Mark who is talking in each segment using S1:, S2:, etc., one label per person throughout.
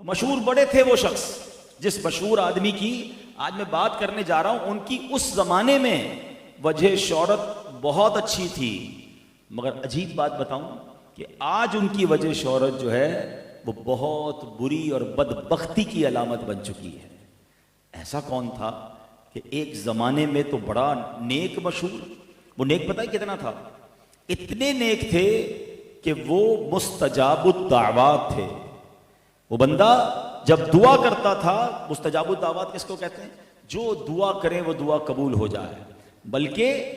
S1: تو مشہور بڑے تھے وہ شخص، جس مشہور آدمی کی آج میں بات کرنے جا رہا ہوں، ان کی اس زمانے میں وجہ شہرت بہت اچھی تھی، مگر عجیب بات بتاؤں کہ آج ان کی وجہ شہرت جو ہے وہ بہت بری اور بدبختی کی علامت بن چکی ہے۔ ایسا کون تھا کہ ایک زمانے میں تو بڑا نیک مشہور، وہ نیک پتہ ہے کتنا تھا؟ اتنے نیک تھے کہ وہ مستجاب الدعوات تھے۔ وہ بندہ جب دعا کرتا تھا، مستجاب الدعوات کس کو کہتے ہیں؟ جو دعا کرے وہ دعا قبول ہو جائے، بلکہ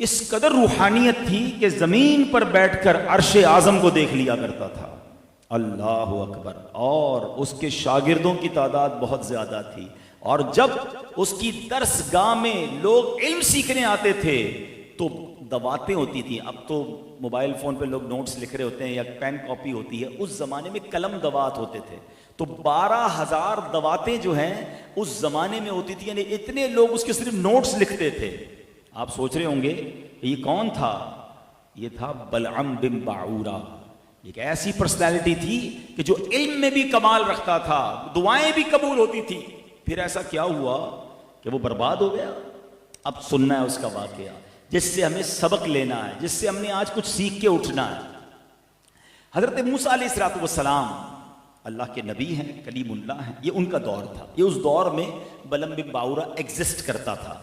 S1: اس قدر روحانیت تھی کہ زمین پر بیٹھ کر عرش اعظم کو دیکھ لیا کرتا تھا۔ اللہ اکبر۔ اور اس کے شاگردوں کی تعداد بہت زیادہ تھی، اور جب اس کی درس گاہ میں لوگ علم سیکھنے آتے تھے تو دواتیں ہوتی تھیں۔ اب تو موبائل فون پہ لوگ نوٹس لکھ رہے ہوتے ہیں یا پین کاپی ہوتی ہے، اس زمانے میں قلم دوات ہوتے تھے، تو 12,000 دواتیں جو ہیں اس زمانے میں ہوتی تھی، یعنی اتنے لوگ اس کے صرف نوٹس لکھتے تھے۔ آپ سوچ رہے ہوں گے کہ یہ کون تھا؟ یہ تھا بلعم بن باعورہ۔ ایک ایسی پرسنالٹی تھی کہ جو علم میں بھی کمال رکھتا تھا، دعائیں بھی قبول ہوتی تھی۔ پھر ایسا کیا ہوا کہ وہ برباد ہو گیا؟ اب سننا ہے اس کا واقعہ، جس سے ہمیں سبق لینا ہے، جس سے ہم نے آج کچھ سیکھ کے اٹھنا ہے۔ حضرت موسیٰ علیہ الصلوۃ والسلام اللہ کے نبی ہیں، کلیم اللہ ہیں، یہ ان کا دور تھا۔ یہ اس دور میں بلعم بن باعورہ ایگزسٹ کرتا تھا۔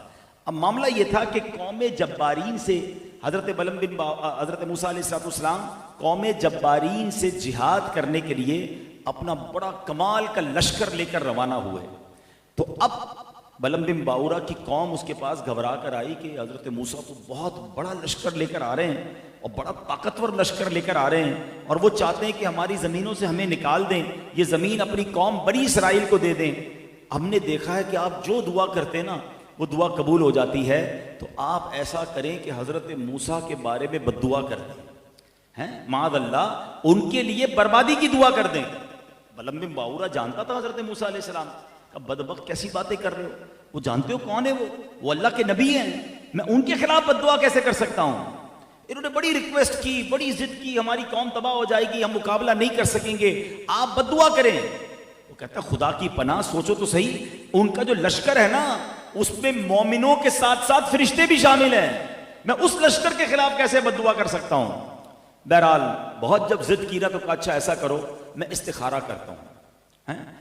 S1: اب معاملہ یہ تھا کہ قوم جبارین سے حضرت موسیٰ علیہ السلام قوم جبارین سے جہاد کرنے کے لیے اپنا بڑا کمال کا لشکر لے کر روانہ ہوئے۔ تو اب بلعم بن باعورہ کی قوم اس کے پاس گھبرا کر آئی کہ حضرت موسیٰ تو بہت بڑا لشکر لے کر آ رہے ہیں اور بڑا طاقتور لشکر لے کر آ رہے ہیں، اور وہ چاہتے ہیں کہ ہماری زمینوں سے ہمیں نکال دیں، یہ زمین اپنی قوم بنی اسرائیل کو دے دیں۔ ہم نے دیکھا ہے کہ آپ جو دعا کرتے ہیں نا وہ دعا قبول ہو جاتی ہے، تو آپ ایسا کریں کہ حضرت موسیٰ کے بارے میں بد دعا کر دیں، معاذ اللہ ان کے لیے بربادی کی دعا کر دیں۔ بلعم بن باعورہ جانتا تھا حضرت موسیٰ علیہ السلام کا، بدبخت کیسی باتیں کر رہے ہو، وہ جانتے ہو کون ہے وہ اللہ کے نبی ہیں، میں ان کے خلاف بد دعا کیسے کر سکتا ہوں؟ انہوں نے بڑی ریکویسٹ کی، بڑی ضد کی، ہماری قوم تباہ ہو جائے گی، ہم مقابلہ نہیں کر سکیں گے، آپ بد دعا کریں۔ وہ کہتا ہے خدا کی پناہ، سوچو تو صحیح، ان کا جو لشکر ہے نا اس میں مومنوں کے ساتھ ساتھ فرشتے بھی شامل ہیں، میں اس لشکر کے خلاف کیسے بد دعا کر سکتا ہوں؟ بہرحال بہت جب ضد کی نا تو کہا اچھا ایسا کرو میں استخارہ کرتا ہوں،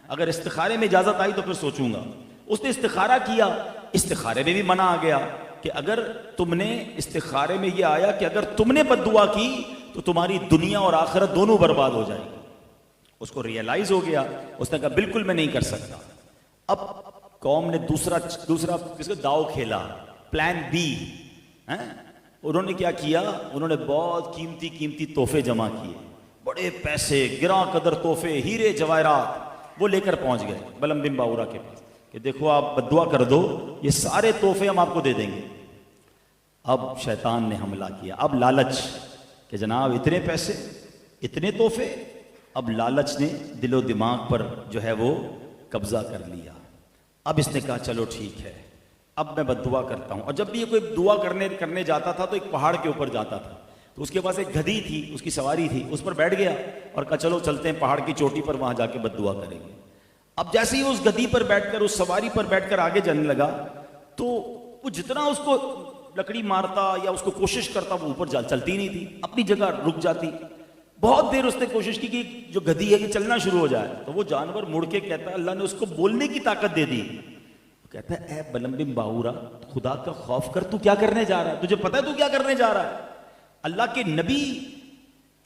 S1: اگر استخارے میں اجازت آئی تو پھر سوچوں گا۔ اس نے استخارہ کیا، استخارے میں بھی منع آ گیا کہ اگر تم نے استخارے میں یہ آیا کہ اگر تم نے بد دعا کی تو تمہاری دنیا اور آخرت دونوں برباد ہو جائے گی۔ اس کو ریئلائز ہو گیا، اس نے کہا بالکل میں نہیں کر سکتا۔ اب قوم نے دوسرا کس کو داؤ کھیلا، پلان بی۔ انہوں نے کیا کیا؟ انہوں نے بہت قیمتی تحفے جمع کیے، بڑے پیسے، گراں قدر تحفے، ہیرے جواہرات، وہ لے کر پہنچ گئے بلعم بن باعورہ کے پاس کہ دیکھو آپ بد دعا کر دو، یہ سارے تحفے ہم آپ کو دے دیں گے۔ اب شیطان نے حملہ کیا، اب لالچ کہ جناب اتنے پیسے، اتنے تحفے، اب لالچ نے دل و دماغ پر جو ہے وہ قبضہ کر لیا۔ اب اس نے کہا چلو ٹھیک ہے، اب میں بد دعا کرتا ہوں۔ اور جب بھی یہ کوئی دعا کرنے جاتا تھا تو ایک پہاڑ کے اوپر جاتا تھا، تو اس کے پاس ایک گدھی تھی، اس کی سواری تھی، اس پر بیٹھ گیا اور کہا چلو چلتے ہیں پہاڑ کی چوٹی پر، وہاں جا کے بد دعا کریں گے۔ اب جیسے ہی اس گدھی پر بیٹھ کر، اس سواری پر بیٹھ کر آگے جانے لگا تو وہ جتنا اس کو لکڑی مارتا یا اس کو کوشش کرتا وہ اوپر چلتی نہیں تھی، اپنی جگہ رک جاتی۔ بہت دیر اس نے کوشش کی کہ جو گدھی ہے یہ چلنا شروع ہو جائے، تو وہ جانور مڑ کے کہتا ہے اللہ نے اس کو بولنے کی طاقت دے دی۔ کہتا ہے اے بلعم بن باعورہ خدا کا خوف کر، تو کیا کرنے جا رہا ہے؟ تجھے پتا ہے تو کیا کرنے جا رہا ہے؟ اللہ کے نبی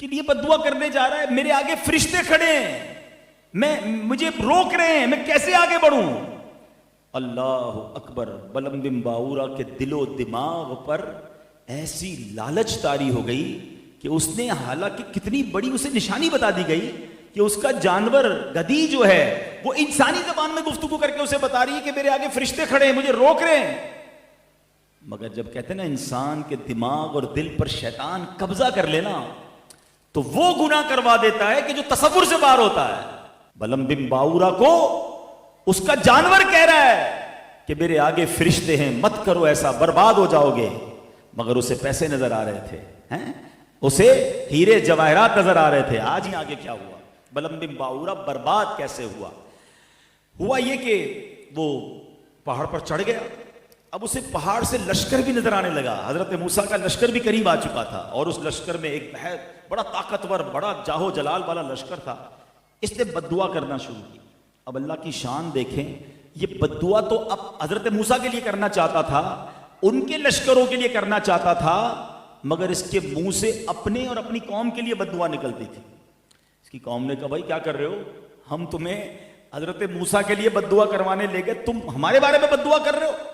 S1: کے لیے بد دعا کرنے جا رہا ہے، میرے آگے فرشتے کھڑے ہیں، مجھے روک رہے ہیں، میں کیسے آگے بڑھوں؟ اللہ اکبر۔ بلعم بن باعورہ کے دل و دماغ پر ایسی لالچ طاری ہو گئی کہ اس نے، حالانکہ کتنی بڑی اسے نشانی بتا دی گئی کہ اس کا جانور گدھی جو ہے وہ انسانی زبان میں گفتگو کر کے اسے بتا رہی ہے کہ میرے آگے فرشتے کھڑے ہیں، مجھے روک رہے ہیں، مگر جب کہتے ہیں نا انسان کے دماغ اور دل پر شیطان قبضہ کر لینا تو وہ گناہ کروا دیتا ہے کہ جو تصور سے باہر ہوتا ہے۔ بلعم بن باعورہ کو اس کا جانور کہہ رہا ہے کہ میرے آگے فرشتے ہیں، مت کرو ایسا، برباد ہو جاؤ گے، مگر اسے پیسے نظر آ رہے تھے، اسے ہیرے جواہرات نظر آ رہے تھے۔ آج ہی آگے کیا ہوا؟ بلم بن باورا برباد کیسے ہوا؟ ہوا یہ کہ وہ پہاڑ پر چڑھ گیا، اب اسے پہاڑ سے لشکر بھی نظر آنے لگا، حضرت موسیٰ کا لشکر بھی قریب آ چکا تھا، اور اس لشکر میں ایک بڑا طاقتور، بڑا جاہو جلال والا لشکر تھا۔ اس نے بد دعا کرنا شروع کی۔ اب اللہ کی شان دیکھیں، یہ بد دعا تو اب حضرت موسیٰ کے لیے کرنا چاہتا تھا، ان کے لشکروں کے لیے کرنا چاہتا تھا، مگر اس کے منہ سے اپنے اور اپنی قوم کے لیے بد دعا نکلتی تھی۔ اس کی قوم نے کہا بھائی کیا کر رہے ہو، ہم تمہیں حضرت موسیٰ کے لیے بد دعا کروانے لے گئے، تم ہمارے بارے میں بد دعا کر رہے ہو۔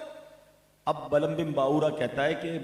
S1: اب بلم بن باورا کہتا ہے کہ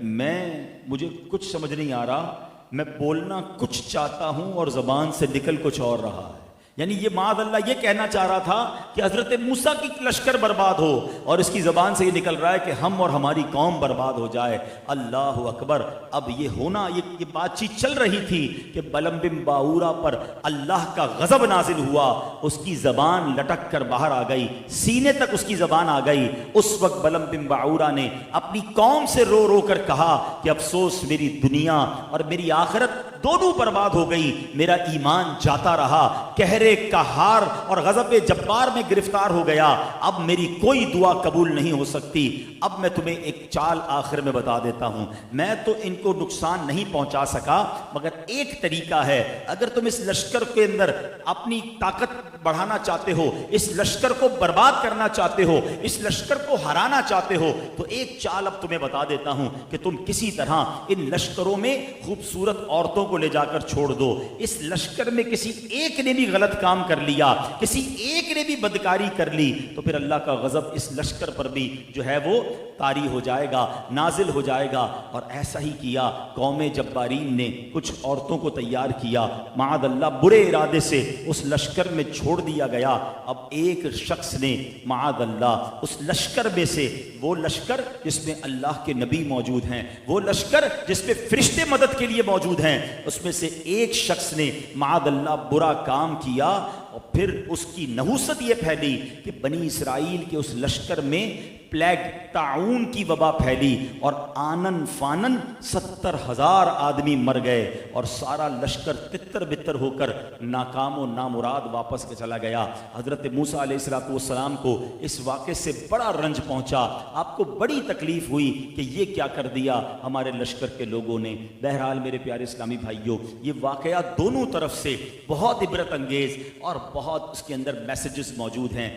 S1: مجھے کچھ سمجھ نہیں آ رہا، میں بولنا کچھ چاہتا ہوں اور زبان سے نکل کچھ اور رہا ہے۔ یعنی یہ معاذ اللہ یہ کہنا چاہ رہا تھا کہ حضرت موسیٰ کی لشکر برباد ہو، اور اس کی زبان سے یہ نکل رہا ہے کہ ہم اور ہماری قوم برباد ہو جائے۔ اللہ اکبر! اب یہ ہونا، یہ بات چیت چل رہی تھی کہ بلم بن باورا پر اللہ کا غضب نازل ہوا، اس کی زبان لٹک کر باہر آ گئی، سینے تک اس کی زبان آ گئی۔ اس وقت بلم بن باورا نے اپنی قوم سے رو رو کر کہا کہ افسوس، میری دنیا اور میری آخرت دونوں برباد ہو گئی، میرا ایمان جاتا رہا، قہر قہار اور غضب جبار میں گرفتار ہو گیا، اب میری کوئی دعا قبول نہیں ہو سکتی۔ اب میں تمہیں ایک چال آخر میں بتا دیتا ہوں، میں تو ان کو نقصان نہیں پہنچا سکا، مگر ایک طریقہ ہے، اگر تم اس لشکر کے اندر اپنی طاقت بڑھانا چاہتے ہو، اس لشکر کو برباد کرنا چاہتے ہو، اس لشکر کو ہرانا چاہتے ہو، تو ایک چال اب تمہیں بتا دیتا ہوں کہ تم کسی طرح ان لشکروں میں خوبصورت عورتوں کو لے جا کر چھوڑ دو۔ اس لشکر میں کسی ایک نے بھی غلط کام کر لیا، کسی ایک نے بھی بدکاری کر لی، تو پھر اللہ کا غضب اس لشکر پر بھی جو ہے وہ طاری ہو جائے گا، نازل ہو جائے گا۔ اور ایسا ہی کیا، قوم جبارین نے کچھ عورتوں کو تیار کیا، معاذ اللہ برے ارادے سے اس لشکر میں چھوڑ دیا گیا۔ اب ایک شخص نے معاذ اللہ اس لشکر میں سے، وہ لشکر جس میں اللہ کے نبی موجود ہیں، وہ لشکر جس میں فرشتے مدد کے لیے موجود ہیں، اس میں سے ایک شخص نے معاذ اللہ برا کام کیا، اور پھر اس کی نحوست یہ پھیلی کہ بنی اسرائیل کے اس لشکر میں پلیگ، طاعون کی وبا پھیلی، اور آنن فانن 70,000 آدمی مر گئے، اور سارا لشکر تتر بتر ہو کر ناکام و نامراد واپس چلا گیا۔ حضرت موسیٰ علیہ السلام کو اس واقعے سے بڑا رنج پہنچا، آپ کو بڑی تکلیف ہوئی کہ یہ کیا کر دیا ہمارے لشکر کے لوگوں نے۔ بہرحال میرے پیارے اسلامی بھائیوں، یہ واقعہ دونوں طرف سے بہت عبرت انگیز اور بہت اس کے اندر میسیجز موجود ہیں۔